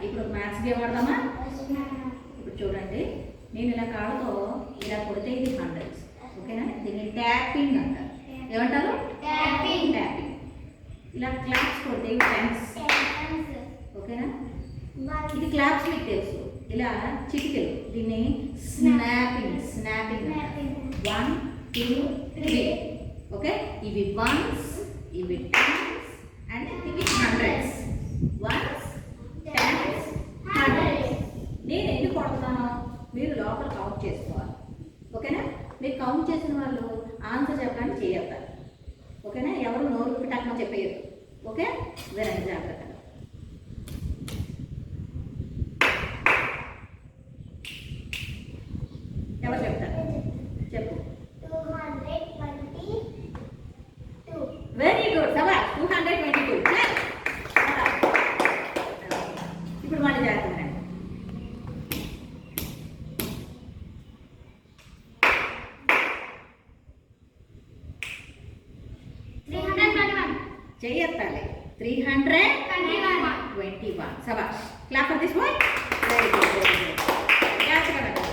ఇప్పుడు maths game ఆడదామా? ఇప్పుడు చూడండి, నేను ఇలా కాళ్ళతో ఇలా కొడితే ఇది హండ్రెడ్స్, ఓకేనా? దీన్ని ట్యాపింగ్ అంటారు. ఏమంటారు? ట్యాపింగ్. ఇలా క్లాప్స్ కొడితే ఇవి టెన్స్, ఓకేనా? ఇది క్లాప్స్ మీకు తెలుసు. ఇలా చిటికెలు, దీన్ని స్నాపింగ్ అంటారు. 1 2 3, ఓకే? ఇవి వన్స్, ఇవి టెన్స్ అండ్ ఇవి హండ్రెడ్స్. Ones, tens, hundreds. నేను ఎన్ని కొడుతున్నానో మీరు లోపల కౌంట్ చేసుకోవాలి, ఓకేనా? మీరు కౌంట్ చేసిన వాళ్ళు ఆన్సర్ చెప్పడానికి చేయొద్దారు, ఓకేనా? ఎవరు నోరు పిటాకమని చెప్పేయద్దు, ఓకే? వినండి జాగ్రత్తగా. ఎవరు చెప్తారు? చెప్పు. 222. వెరీ గుడ్, సవా 222. ఇప్పుడు మళ్ళీ జాగ్రత్తగా. 321. చేయత్తాలి. 321. సబాష్. Clap for this boy. Very good, very good. జాగ్రత్తగా పెట్టాలి.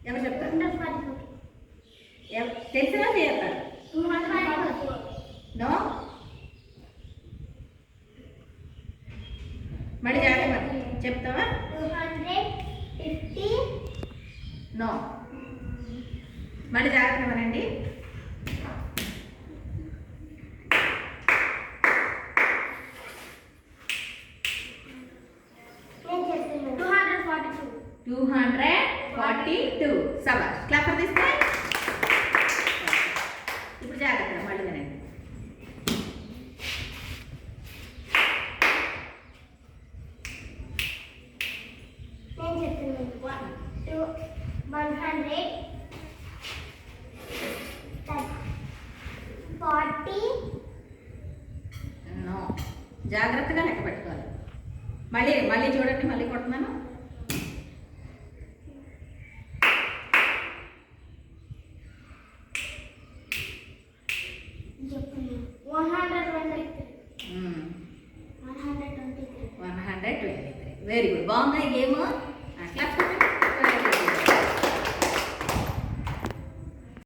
ఎవరు చెప్తారు? తెలిసినా చేయత్తారు? నో, మళ్ళీ జాగ్రత్తగా చెప్తావా? 250. నో, మళ్ళీ జాగ్రత్తగా వినండి. నేను చెప్తున్నాను. 242. 242. సబాష్. Clap for this boy. ఇప్పుడు జాగ్రత్తగా మళ్ళీ వినండి. నేను చెప్తున్నాను. 140. నో, జాగ్రత్తగా లెక్క పెట్టుకోవాలి. మళ్ళీ మళ్ళీ చూడండి, మళ్ళీ కొడుతున్నాను. చెప్తున్నాను. 123. 123. Very good. బాగుందా ఈ గేమ్? క్లాప్